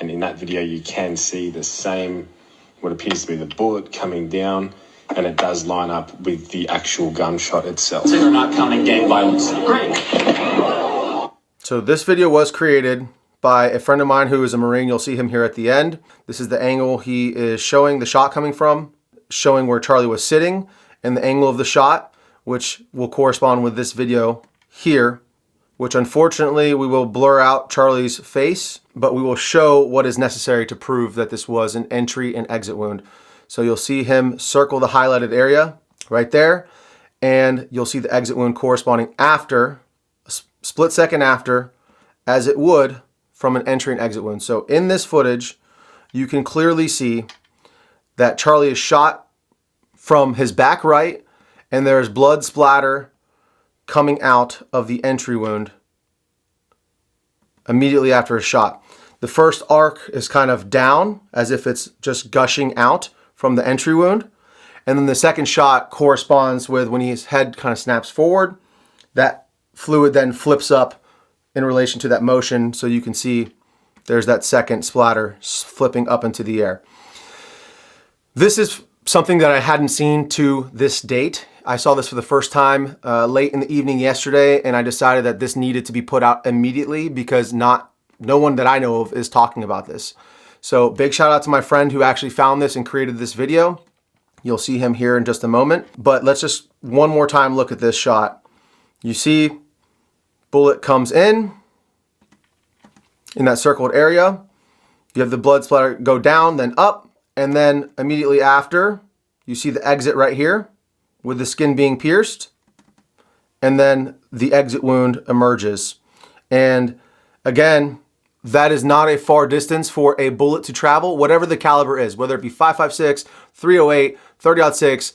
And in that video, you can see the same, what appears to be the bullet coming down, and it does line up with the actual gunshot itself. So you're not counting gang violence. Great. So this video was created by a friend of mine who is a Marine. You'll see him here at the end. This is the angle he is showing the shot coming from, showing where Charlie was sitting and the angle of the shot, which will correspond with this video here, which unfortunately we will blur out Charlie's face, but we will show what is necessary to prove that this was an entry and exit wound. So you'll see him circle the highlighted area right there, and you'll see the exit wound corresponding after, a split second after, as it would from an entry and exit wound. So in this footage, you can clearly see that Charlie is shot from his back right, and there is blood splatter coming out of the entry wound immediately after a shot. The first arc is kind of down, as if it's just gushing out from the entry wound. And then the second shot corresponds with when his head kind of snaps forward, that fluid then flips up in relation to that motion. So you can see there's that second splatter flipping up into the air. This is something that I hadn't seen to this date. I saw this for the first time late in the evening yesterday, and I decided that this needed to be put out immediately because no one that I know of is talking about this. So big shout out to my friend who actually found this and created this video. You'll see him here in just a moment, but let's just one more time look at this shot. You see bullet comes in that circled area. You have the blood splatter go down, then up, and then immediately after, you see the exit right here with the skin being pierced, and then the exit wound emerges. And again, that is not a far distance for a bullet to travel, whatever the caliber is, whether it be 5.56, 308, 30-06,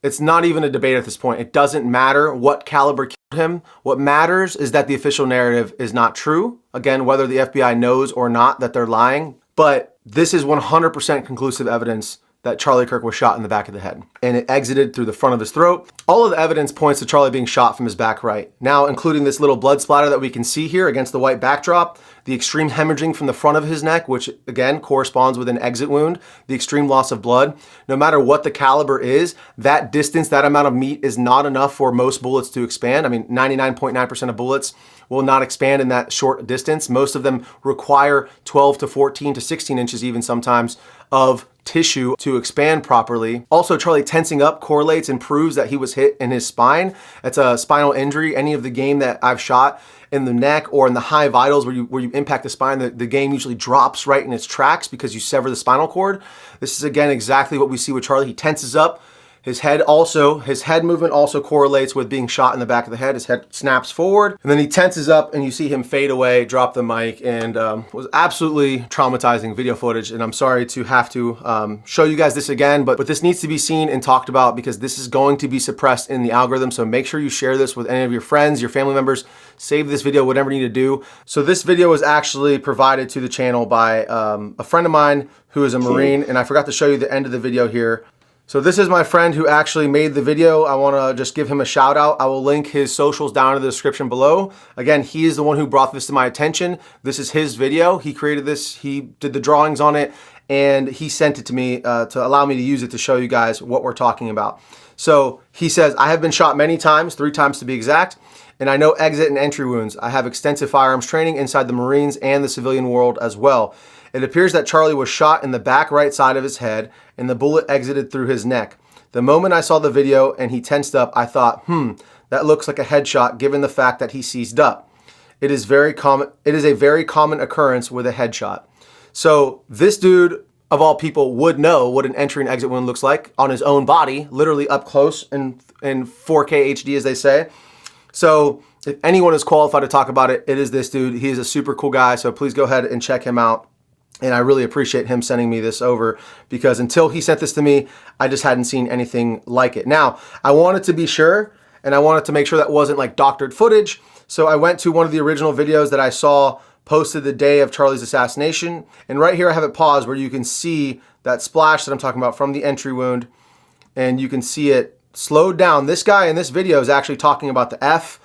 it's not even a debate at this point. It doesn't matter what caliber killed him. What matters is that the official narrative is not true. Again, whether the FBI knows or not that they're lying, but this is 100% conclusive evidence that Charlie Kirk was shot in the back of the head, and it exited through the front of his throat. All of the evidence points to Charlie being shot from his back right. Now, including this little blood splatter that we can see here against the white backdrop, the extreme hemorrhaging from the front of his neck, which again corresponds with an exit wound, the extreme loss of blood. No matter what the caliber is, that distance, that amount of meat is not enough for most bullets to expand. I mean, 99.9% of bullets will not expand in that short distance. Most of them require 12 to 14 to 16 inches even sometimes of tissue to expand properly. Also, Charlie tensing up correlates and proves that he was hit in his spine. It's a spinal injury. Any of the game that I've shot in the neck or in the high vitals where you impact the spine, the game usually drops right in its tracks because you sever the spinal cord. This is again exactly what we see with Charlie. He tenses up. His head movement also correlates with being shot in the back of the head. His head snaps forward, and then he tenses up, and you see him fade away, drop the mic, and was absolutely traumatizing video footage. And I'm sorry to have to show you guys this again, but this needs to be seen and talked about because this is going to be suppressed in the algorithm. So make sure you share this with any of your friends, your family members. Save this video, whatever you need to do. So this video was actually provided to the channel by a friend of mine who is a Marine, and I forgot to show you the end of the video here. So this is my friend who actually made the video. I want to just give him a shout out. I will link his socials down in the description below. Again, he is the one who brought this to my attention. This is his video. He created this. He did the drawings on it, and he sent it to me to allow me to use it to show you guys what we're talking about. So he says, I have been shot many times, 3 times to be exact, and I know exit and entry wounds. I have extensive firearms training inside the Marines and the civilian world as well. It appears that Charlie was shot in the back right side of his head and the bullet exited through his neck. The moment I saw the video and he tensed up, I thought, that looks like a headshot given the fact that he seized up. It is a very common occurrence with a headshot. So this dude, of all people, would know what an entry and exit wound looks like on his own body, literally up close in 4K HD, as they say. So if anyone is qualified to talk about it, it is this dude. He is a super cool guy, so please go ahead and check him out. And I really appreciate him sending me this over because until he sent this to me, I just hadn't seen anything like it. Now, I wanted to be sure, and I wanted to make sure that wasn't like doctored footage. So I went to one of the original videos that I saw posted the day of Charlie's assassination. And right here I have it paused where you can see that splash that I'm talking about from the entry wound. And you can see it slowed down. This guy in this video is actually talking about the F